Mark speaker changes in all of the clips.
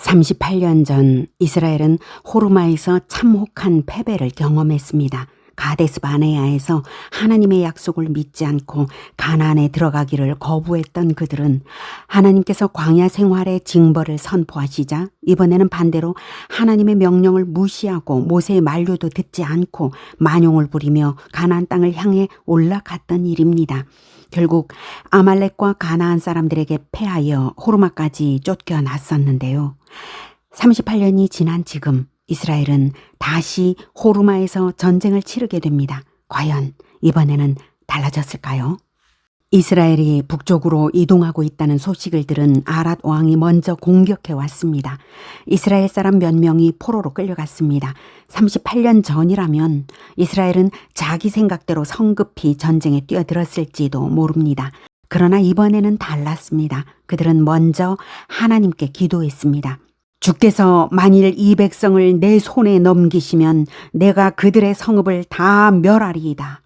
Speaker 1: 38년 전 이스라엘은 호르마에서 참혹한 패배를 경험했습니다. 가데스 바네아에서 하나님의 약속을 믿지 않고 가나안에 들어가기를 거부했던 그들은 하나님께서 광야 생활의 징벌을 선포하시자 이번에는 반대로 하나님의 명령을 무시하고 모세의 만류도 듣지 않고 만용을 부리며 가나안 땅을 향해 올라갔던 일입니다. 결국 아말렉과 가나안 사람들에게 패하여 호르마까지 쫓겨났었는데요. 38년이 지난 지금 이스라엘은 다시 호르마에서 전쟁을 치르게 됩니다. 과연 이번에는 달라졌을까요? 이스라엘이 북쪽으로 이동하고 있다는 소식을 들은 아랏 왕이 먼저 공격해 왔습니다. 이스라엘 사람 몇 명이 포로로 끌려갔습니다. 38년 전이라면 이스라엘은 자기 생각대로 성급히 전쟁에 뛰어들었을지도 모릅니다. 그러나 이번에는 달랐습니다. 그들은 먼저 하나님께 기도했습니다. 주께서 만일 이 백성을 내 손에 넘기시면 내가 그들의 성읍을 다 멸하리이다.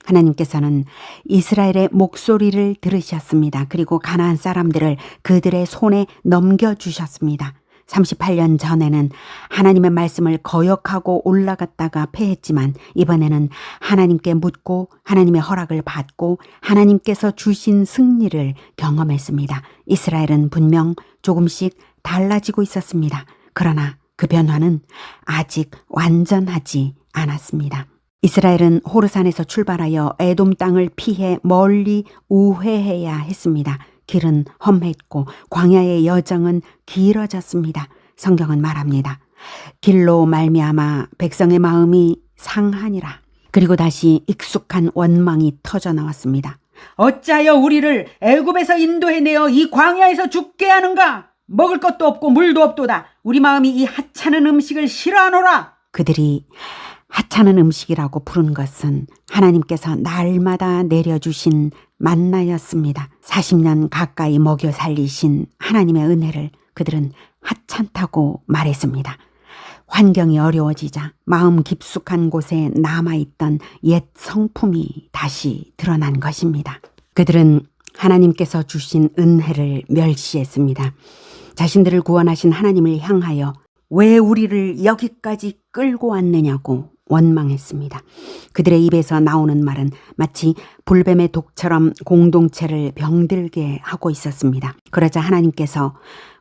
Speaker 1: 하나님께서는 이스라엘의 목소리를 들으셨습니다. 그리고 가나안 사람들을 그들의 손에 넘겨주셨습니다. 38년 전에는 하나님의 말씀을 거역하고 올라갔다가 패했지만 이번에는 하나님께 묻고 하나님의 허락을 받고 하나님께서 주신 승리를 경험했습니다. 이스라엘은 분명 조금씩 달라지고 있었습니다. 그러나 그 변화는 아직 완전하지 않았습니다. 이스라엘은 호르산에서 출발하여 에돔 땅을 피해 멀리 우회해야 했습니다. 길은 험했고 광야의 여정은 길어졌습니다. 성경은 말합니다. 길로 말미암아 백성의 마음이 상하니라. 그리고 다시 익숙한 원망이 터져 나왔습니다.
Speaker 2: 어찌하여 우리를 애굽에서 인도해내어 이 광야에서 죽게 하는가? 먹을 것도 없고 물도 없도다. 우리 마음이 이 하찮은 음식을 싫어하노라.
Speaker 1: 그들이 하찮은 음식이라고 부른 것은 하나님께서 날마다 내려주신 만나였습니다. 40년 가까이 먹여 살리신 하나님의 은혜를 그들은 하찮다고 말했습니다. 환경이 어려워지자 마음 깊숙한 곳에 남아있던 옛 성품이 다시 드러난 것입니다. 그들은 하나님께서 주신 은혜를 멸시했습니다. 자신들을 구원하신 하나님을 향하여 왜 우리를 여기까지 끌고 왔느냐고 원망했습니다. 그들의 입에서 나오는 말은 마치 불뱀의 독처럼 공동체를 병들게 하고 있었습니다. 그러자 하나님께서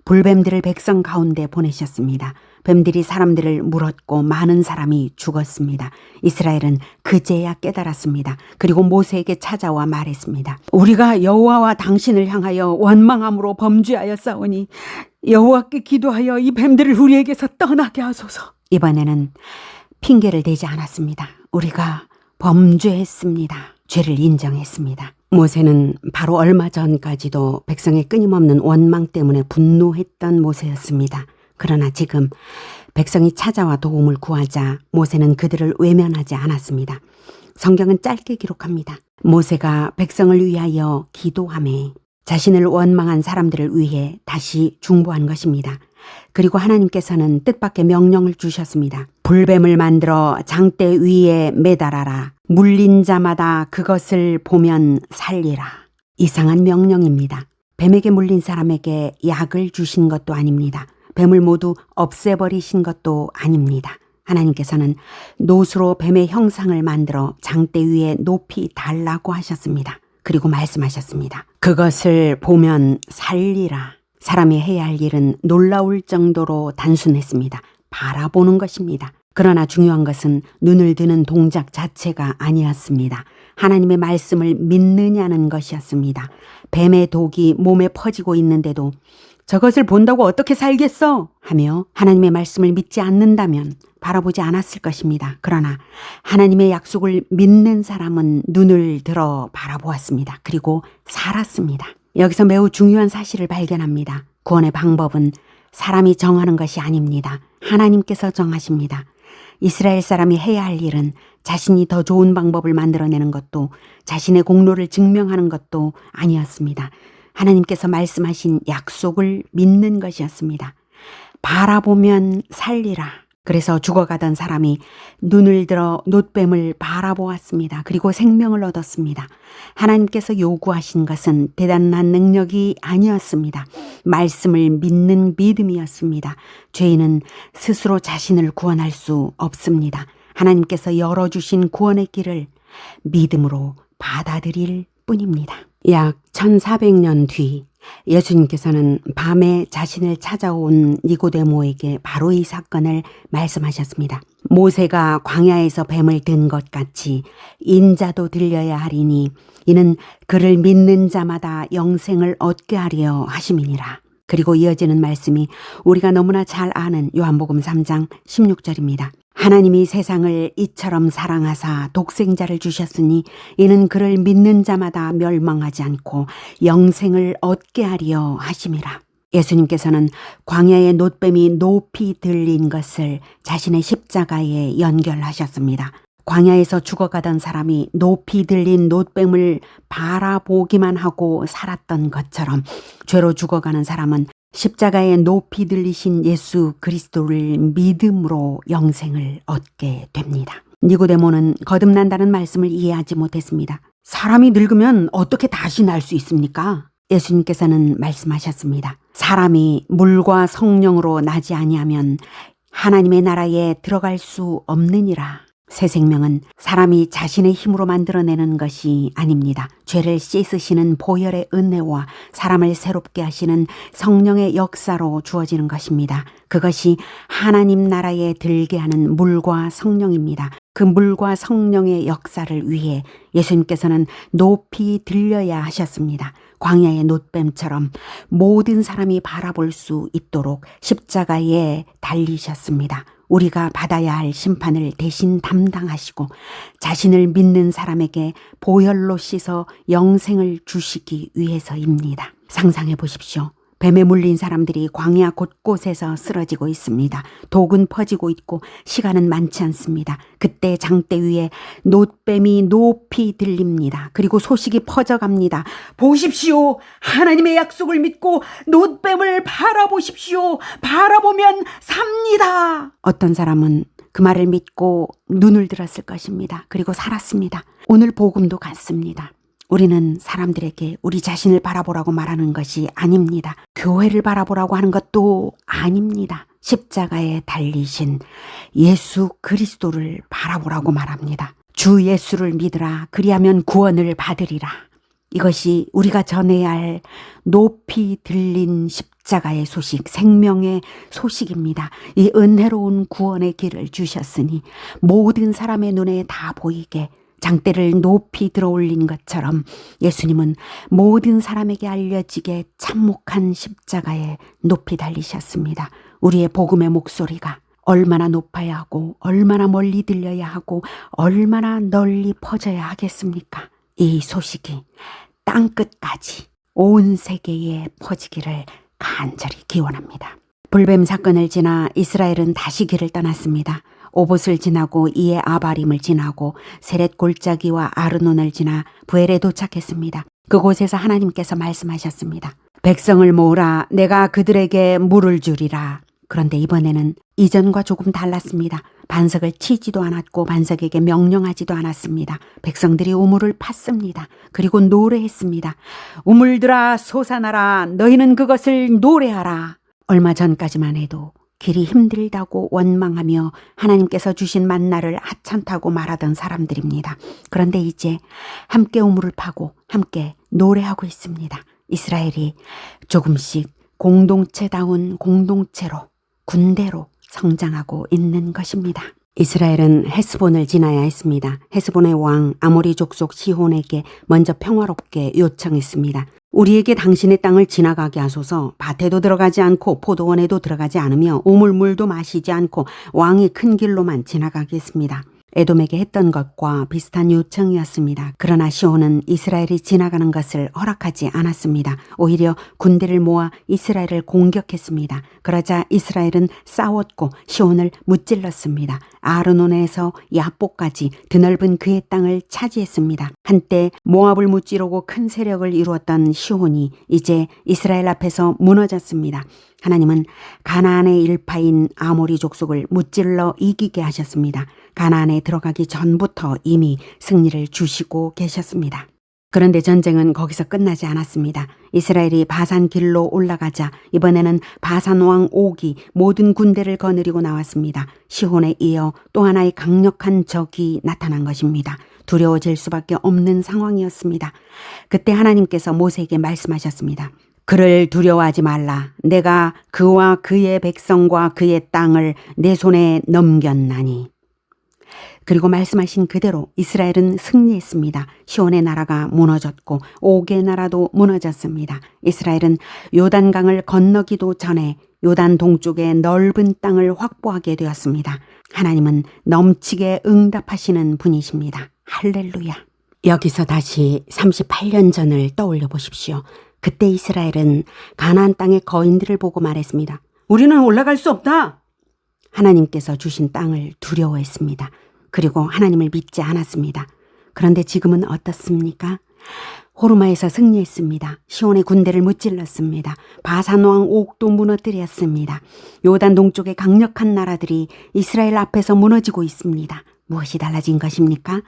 Speaker 1: 불뱀들을 백성 가운데 보내셨습니다. 뱀들이 사람들을 물었고 많은 사람이 죽었습니다. 이스라엘은 그제야 깨달았습니다. 그리고 모세에게 찾아와 말했습니다.
Speaker 2: 우리가 여호와와 당신을 향하여 원망함으로 범죄하였사오니 여호와께 기도하여 이 뱀들을 우리에게서 떠나게 하소서.
Speaker 1: 이번에는 핑계를 대지 않았습니다. 우리가 범죄했습니다. 죄를 인정했습니다. 모세는 바로 얼마 전까지도 백성의 끊임없는 원망 때문에 분노했던 모세였습니다. 그러나 지금 백성이 찾아와 도움을 구하자 모세는 그들을 외면하지 않았습니다. 성경은 짧게 기록합니다. 모세가 백성을 위하여 기도하며 자신을 원망한 사람들을 위해 다시 중보한 것입니다. 그리고 하나님께서는 뜻밖의 명령을 주셨습니다. 불뱀을 만들어 장대 위에 매달아라. 물린 자마다 그것을 보면 살리라. 이상한 명령입니다. 뱀에게 물린 사람에게 약을 주신 것도 아닙니다. 뱀을 모두 없애버리신 것도 아닙니다. 하나님께서는 노수로 뱀의 형상을 만들어 장대 위에 높이 달라고 하셨습니다. 그리고 말씀하셨습니다. 그것을 보면 살리라. 사람이 해야 할 일은 놀라울 정도로 단순했습니다. 바라보는 것입니다. 그러나 중요한 것은 눈을 드는 동작 자체가 아니었습니다. 하나님의 말씀을 믿느냐는 것이었습니다. 뱀의 독이 몸에 퍼지고 있는데도 저것을 본다고 어떻게 살겠어? 하며 하나님의 말씀을 믿지 않는다면 바라보지 않았을 것입니다. 그러나 하나님의 약속을 믿는 사람은 눈을 들어 바라보았습니다. 그리고 살았습니다. 여기서 매우 중요한 사실을 발견합니다. 구원의 방법은 사람이 정하는 것이 아닙니다. 하나님께서 정하십니다. 이스라엘 사람이 해야 할 일은 자신이 더 좋은 방법을 만들어내는 것도 자신의 공로를 증명하는 것도 아니었습니다. 하나님께서 말씀하신 약속을 믿는 것이었습니다. 바라보면 살리라. 그래서 죽어가던 사람이 눈을 들어 놋뱀을 바라보았습니다. 그리고 생명을 얻었습니다. 하나님께서 요구하신 것은 대단한 능력이 아니었습니다. 말씀을 믿는 믿음이었습니다. 죄인은 스스로 자신을 구원할 수 없습니다. 하나님께서 열어주신 구원의 길을 믿음으로 받아들일 뿐입니다. 약 1400년 뒤 예수님께서는 밤에 자신을 찾아온 니고데모에게 바로 이 사건을 말씀하셨습니다. 모세가 광야에서 뱀을 든 것 같이 인자도 들려야 하리니 이는 그를 믿는 자마다 영생을 얻게 하려 하심이니라. 그리고 이어지는 말씀이 우리가 너무나 잘 아는 요한복음 3장 16절입니다. 하나님이 세상을 이처럼 사랑하사 독생자를 주셨으니 이는 그를 믿는 자마다 멸망하지 않고 영생을 얻게 하려 하심이라. 예수님께서는 광야의 놋뱀이 높이 들린 것을 자신의 십자가에 연결하셨습니다. 광야에서 죽어가던 사람이 높이 들린 놋뱀을 바라보기만 하고 살았던 것처럼 죄로 죽어가는 사람은 십자가에 높이 들리신 예수 그리스도를 믿음으로 영생을 얻게 됩니다. 니고데모는 거듭난다는 말씀을 이해하지 못했습니다. 사람이 늙으면 어떻게 다시 날 수 있습니까? 예수님께서는 말씀하셨습니다. 사람이 물과 성령으로 나지 아니하면 하나님의 나라에 들어갈 수 없느니라. 새 생명은 사람이 자신의 힘으로 만들어내는 것이 아닙니다. 죄를 씻으시는 보혈의 은혜와 사람을 새롭게 하시는 성령의 역사로 주어지는 것입니다. 그것이 하나님 나라에 들게 하는 물과 성령입니다. 그 물과 성령의 역사를 위해 예수님께서는 높이 들려야 하셨습니다. 광야의 놋뱀처럼 모든 사람이 바라볼 수 있도록 십자가에 달리셨습니다. 우리가 받아야 할 심판을 대신 담당하시고 자신을 믿는 사람에게 보혈로 씻어 영생을 주시기 위해서입니다. 상상해 보십시오. 뱀에 물린 사람들이 광야 곳곳에서 쓰러지고 있습니다. 독은 퍼지고 있고 시간은 많지 않습니다. 그때 장대 위에 놋뱀이 높이 들립니다. 그리고 소식이 퍼져갑니다.
Speaker 2: 보십시오. 하나님의 약속을 믿고 놋뱀을 바라보십시오. 바라보면 삽니다.
Speaker 1: 어떤 사람은 그 말을 믿고 눈을 들었을 것입니다. 그리고 살았습니다. 오늘 복음도 같습니다. 우리는 사람들에게 우리 자신을 바라보라고 말하는 것이 아닙니다. 교회를 바라보라고 하는 것도 아닙니다. 십자가에 달리신 예수 그리스도를 바라보라고 말합니다. 주 예수를 믿으라. 그리하면 구원을 받으리라. 이것이 우리가 전해야 할 높이 들린 십자가의 소식, 생명의 소식입니다. 이 은혜로운 구원의 길을 주셨으니 모든 사람의 눈에 다 보이게 장대를 높이 들어올린 것처럼 예수님은 모든 사람에게 알려지게 참혹한 십자가에 높이 달리셨습니다. 우리의 복음의 목소리가 얼마나 높아야 하고 얼마나 멀리 들려야 하고 얼마나 널리 퍼져야 하겠습니까? 이 소식이 땅끝까지 온 세계에 퍼지기를 간절히 기원합니다. 불뱀 사건을 지나 이스라엘은 다시 길을 떠났습니다. 오봇을 지나고 이에 아바림을 지나고 세렛 골짜기와 아르논을 지나 부엘에 도착했습니다. 그곳에서 하나님께서 말씀하셨습니다. 백성을 모으라. 내가 그들에게 물을 주리라. 그런데 이번에는 이전과 조금 달랐습니다. 반석을 치지도 않았고 반석에게 명령하지도 않았습니다. 백성들이 우물을 팠습니다. 그리고 노래했습니다. 우물들아 솟아나라. 너희는 그것을 노래하라. 얼마 전까지만 해도 길이 힘들다고 원망하며 하나님께서 주신 만나를 하찮다고 말하던 사람들입니다. 그런데 이제 함께 우물을 파고 함께 노래하고 있습니다. 이스라엘이 조금씩 공동체다운 공동체로 군대로 성장하고 있는 것입니다. 이스라엘은 헤스본을 지나야 했습니다. 헤스본의 왕 아모리 족속 시혼에게 먼저 평화롭게 요청했습니다. 우리에게 당신의 땅을 지나가게 하소서. 밭에도 들어가지 않고 포도원에도 들어가지 않으며 우물물도 마시지 않고 왕이 큰 길로만 지나가겠습니다. 에돔에게 했던 것과 비슷한 요청이었습니다. 그러나 시온은 이스라엘이 지나가는 것을 허락하지 않았습니다. 오히려 군대를 모아 이스라엘을 공격했습니다. 그러자 이스라엘은 싸웠고 시온을 무찔렀습니다. 아르논에서 야복까지 드넓은 그의 땅을 차지했습니다. 한때 모압을 무찌르고 큰 세력을 이루었던 시온이 이제 이스라엘 앞에서 무너졌습니다. 하나님은 가나안의 일파인 아모리 족속을 무찔러 이기게 하셨습니다. 가나안에 들어가기 전부터 이미 승리를 주시고 계셨습니다. 그런데 전쟁은 거기서 끝나지 않았습니다. 이스라엘이 바산 길로 올라가자 이번에는 바산 왕 옥이 모든 군대를 거느리고 나왔습니다. 시혼에 이어 또 하나의 강력한 적이 나타난 것입니다. 두려워질 수밖에 없는 상황이었습니다. 그때 하나님께서 모세에게 말씀하셨습니다. 그를 두려워하지 말라. 내가 그와 그의 백성과 그의 땅을 내 손에 넘겼나니. 그리고 말씀하신 그대로 이스라엘은 승리했습니다. 시온의 나라가 무너졌고 옥의 나라도 무너졌습니다. 이스라엘은 요단강을 건너기도 전에 요단 동쪽의 넓은 땅을 확보하게 되었습니다. 하나님은 넘치게 응답하시는 분이십니다. 할렐루야. 여기서 다시 38년 전을 떠올려 보십시오. 그때 이스라엘은 가나안 땅의 거인들을 보고 말했습니다.
Speaker 2: 우리는 올라갈 수 없다.
Speaker 1: 하나님께서 주신 땅을 두려워했습니다. 그리고 하나님을 믿지 않았습니다. 그런데 지금은 어떻습니까? 호르마에서 승리했습니다. 시온의 군대를 무찔렀습니다. 바산 왕 옥도 무너뜨렸습니다. 요단 동쪽의 강력한 나라들이 이스라엘 앞에서 무너지고 있습니다. 무엇이 달라진 것입니까?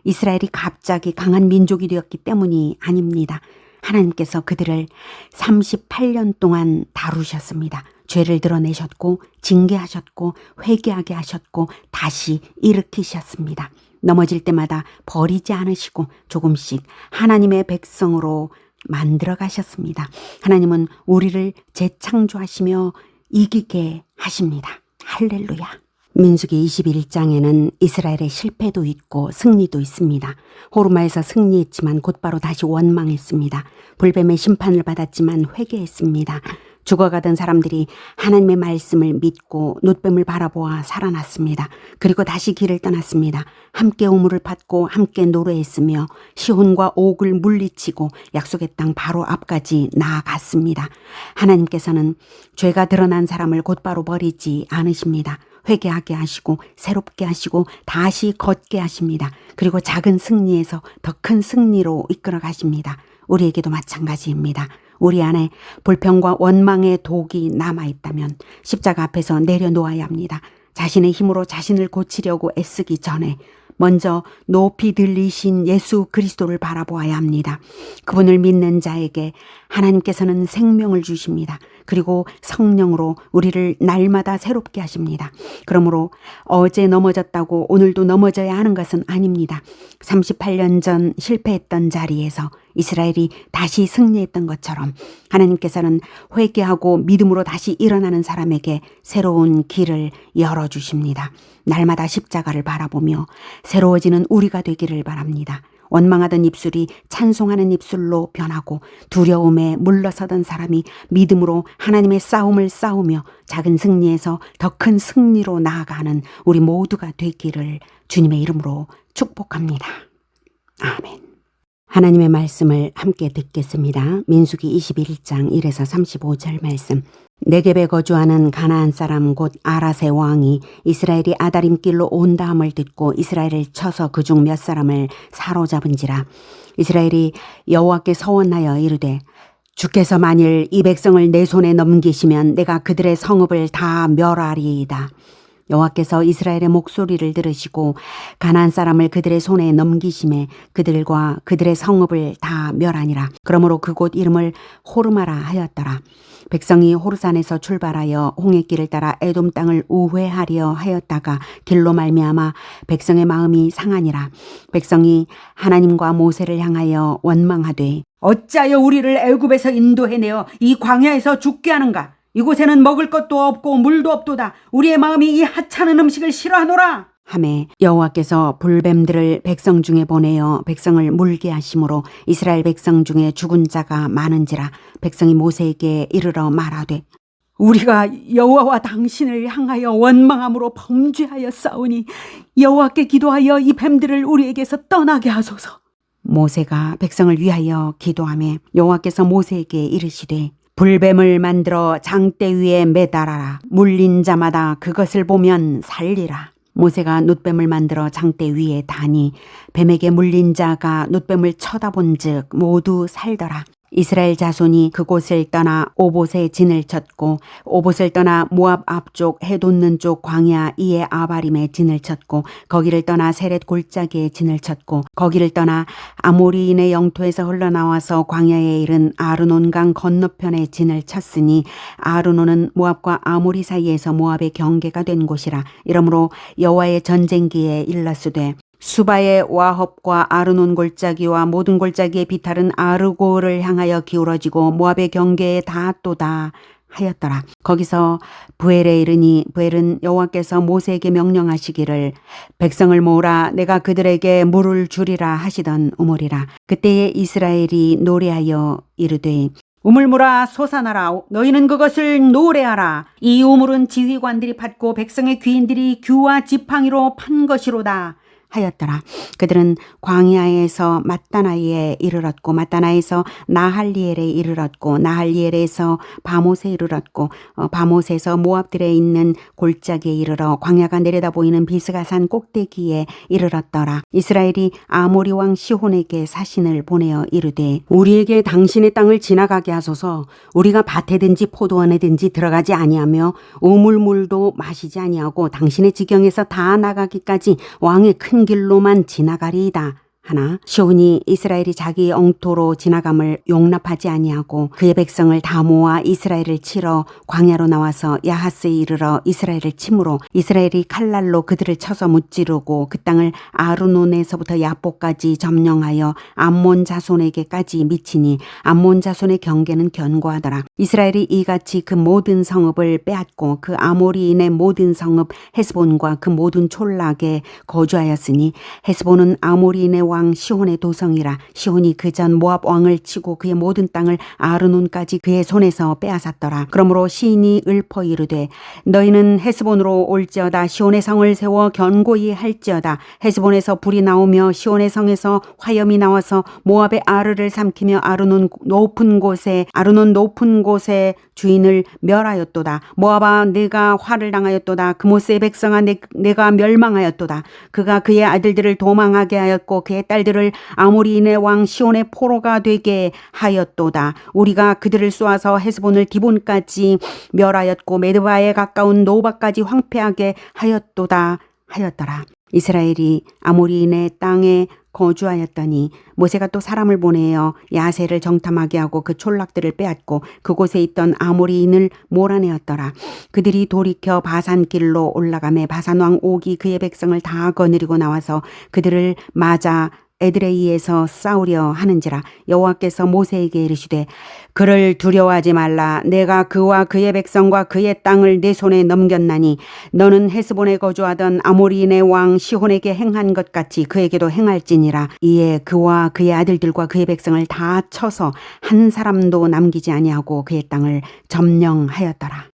Speaker 1: 이스라엘이 갑자기 강한 민족이 되었기 때문이 아닙니다. 하나님께서 그들을 38년 동안 다루셨습니다. 죄를 드러내셨고 징계하셨고 회개하게 하셨고 다시 일으키셨습니다. 넘어질 때마다 버리지 않으시고 조금씩 하나님의 백성으로 만들어 가셨습니다. 하나님은 우리를 재창조하시며 이기게 하십니다. 할렐루야. 민수기 21장에는 이스라엘의 실패도 있고 승리도 있습니다. 호르마에서 승리했지만 곧바로 다시 원망했습니다. 불뱀의 심판을 받았지만 회개했습니다. 죽어가던 사람들이 하나님의 말씀을 믿고 놋뱀을 바라보아 살아났습니다. 그리고 다시 길을 떠났습니다. 함께 우물을 팠고 함께 노래했으며 시온과 옥을 물리치고 약속의 땅 바로 앞까지 나아갔습니다. 하나님께서는 죄가 드러난 사람을 곧바로 버리지 않으십니다. 회개하게 하시고 새롭게 하시고 다시 걷게 하십니다. 그리고 작은 승리에서 더 큰 승리로 이끌어 가십니다. 우리에게도 마찬가지입니다. 우리 안에 불평과 원망의 독이 남아있다면 십자가 앞에서 내려놓아야 합니다. 자신의 힘으로 자신을 고치려고 애쓰기 전에 먼저 높이 들리신 예수 그리스도를 바라보아야 합니다. 그분을 믿는 자에게 하나님께서는 생명을 주십니다. 그리고 성령으로 우리를 날마다 새롭게 하십니다. 그러므로 어제 넘어졌다고 오늘도 넘어져야 하는 것은 아닙니다. 38년 전 실패했던 자리에서 이스라엘이 다시 승리했던 것처럼 하나님께서는 회개하고 믿음으로 다시 일어나는 사람에게 새로운 길을 열어주십니다. 날마다 십자가를 바라보며 새로워지는 우리가 되기를 바랍니다. 원망하던 입술이 찬송하는 입술로 변하고 두려움에 물러서던 사람이 믿음으로 하나님의 싸움을 싸우며 작은 승리에서 더 큰 승리로 나아가는 우리 모두가 되기를 주님의 이름으로 축복합니다. 아멘. 하나님의 말씀을 함께 듣겠습니다. 민수기 21장 1에서 35절 말씀. 네겝에 거주하는 가나안 사람 곧 아라세 왕이 이스라엘이 아다림 길로 온다함을 듣고 이스라엘을 쳐서 그중 몇 사람을 사로잡은지라. 이스라엘이 여호와께 서원하여 이르되 주께서 만일 이 백성을 내 손에 넘기시면 내가 그들의 성읍을 다 멸하리이다. 여호와께서 이스라엘의 목소리를 들으시고 가나안 사람을 그들의 손에 넘기심에 그들과 그들의 성읍을 다 멸하니라. 그러므로 그곳 이름을 호르마라 하였더라. 백성이 호르산에서 출발하여 홍해길을 따라 에돔 땅을 우회하려 하였다가 길로 말미암아 백성의 마음이 상하니라. 백성이 하나님과 모세를 향하여 원망하되
Speaker 2: 어찌하여 우리를 애굽에서 인도해내어 이 광야에서 죽게 하는가? 이곳에는 먹을 것도 없고 물도 없도다. 우리의 마음이 이 하찮은 음식을 싫어하노라.
Speaker 1: 하매 여호와께서 불뱀들을 백성 중에 보내어 백성을 물게 하심으로 이스라엘 백성 중에 죽은 자가 많은지라. 백성이 모세에게 이르러 말하되
Speaker 2: 우리가 여호와와 당신을 향하여 원망함으로 범죄하였사오니 여호와께 기도하여 이 뱀들을 우리에게서 떠나게 하소서.
Speaker 1: 모세가 백성을 위하여 기도하며 여호와께서 모세에게 이르시되 불뱀을 만들어 장대 위에 매달아라. 물린 자마다 그것을 보면 살리라. 모세가 놋뱀을 만들어 장대 위에 다니 뱀에게 물린 자가 놋뱀을 쳐다본즉 모두 살더라. 이스라엘 자손이 그곳을 떠나 오봇에 진을 쳤고 오봇을 떠나 모압 앞쪽 해 돋는 쪽 광야 이에 아바림에 진을 쳤고 거기를 떠나 세렛 골짜기에 진을 쳤고 거기를 떠나 아모리인의 영토에서 흘러나와서 광야에 이른 아르논강 건너편에 진을 쳤으니 아르논은 모압과 아모리 사이에서 모압의 경계가 된 곳이라. 이러므로 여호와의 전쟁기에 일렀으되 수바의 와헙과 아르논 골짜기와 모든 골짜기의 비탈은 아르고를 향하여 기울어지고 모압의 경계에 닿았도다 하였더라. 거기서 부엘에 이르니 부엘은 여호와께서 모세에게 명령하시기를 백성을 모으라 내가 그들에게 물을 주리라 하시던 우물이라. 그때에 이스라엘이 노래하여 이르되
Speaker 2: 우물물아 솟아나라. 너희는 그것을 노래하라. 이 우물은 지휘관들이 팠고 백성의 귀인들이 규와 지팡이로 판 것이로다
Speaker 1: 하였더라. 그들은 광야에서 mat다나에 이르렀고 mat다나에서 나할리엘에 이르렀고 나할리엘에서 바못에 이르렀고 바못에서 모압들에 있는 골짜기에 이르러 광야가 내려다 보이는 비스가산 꼭대기에 이르렀더라. 이스라엘이 아모리 왕 시혼에게 사신을 보내어 이르되 우리에게 당신의 땅을 지나가게 하소서. 우리가 밭에든지 포도원에든지 들어가지 아니하며 우물물도 마시지 아니하고 당신의 지경에서 다 나가기까지 왕의 큰 길로만 지나가리이다 하나 시온이 이스라엘이 자기 엉토로 지나감을 용납하지 아니하고 그의 백성을 다 모아 이스라엘을 치러 광야로 나와서 야하스에 이르러 이스라엘을 치므로 이스라엘이 칼날로 그들을 쳐서 무찌르고 그 땅을 아르논에서부터 야보까지 점령하여 암몬 자손에게까지 미치니 암몬 자손의 경계는 견고하더라. 이스라엘이 이같이 그 모든 성읍을 빼앗고 그 아모리인의 모든 성읍 헤스본과 그 모든 촌락에 거주하였으니 헤스본은 아모리인의 왕 시혼의 도성이라. 시혼이 그전 모압 왕을 치고 그의 모든 땅을 아르논까지 그의 손에서 빼앗았더라. 그러므로 시인이 읊어 이르되 너희는 헤스본으로 올지어다. 시혼의 성을 세워 견고히 할지어다. 헤스본에서 불이 나오며 시혼의 성에서 화염이 나와서 모압의 아르를 삼키며 아르논 높은 곳에 주인을 멸하였도다. 모압아 내가 화를 당하였도다. 그모스의 백성아 내가 멸망하였도다. 그가 그의 아들들을 도망하게 하였고 그의 딸들을 아모리인의 왕 시온의 포로가 되게 하였도다. 우리가 그들을 쏘아서 헤스본을 디본까지 멸하였고 메드바에 가까운 노바까지 황폐하게 하였도다 하였더라. 이스라엘이 아모리인의 땅에 거주하였더니 모세가 또 사람을 보내어 야세를 정탐하게 하고 그 촌락들을 빼앗고 그곳에 있던 아모리인을 몰아내었더라. 그들이 돌이켜 바산길로 올라가매 바산왕 옥이 그의 백성을 다 거느리고 나와서 그들을 맞아 에드레이에서 싸우려 하는지라. 여호와께서 모세에게 이르시되 그를 두려워하지 말라. 내가 그와 그의 백성과 그의 땅을 내 손에 넘겼나니 너는 헤스본에 거주하던 아모리인의 왕 시혼에게 행한 것 같이 그에게도 행할지니라. 이에 그와 그의 아들들과 그의 백성을 다 쳐서 한 사람도 남기지 아니하고 그의 땅을 점령하였더라.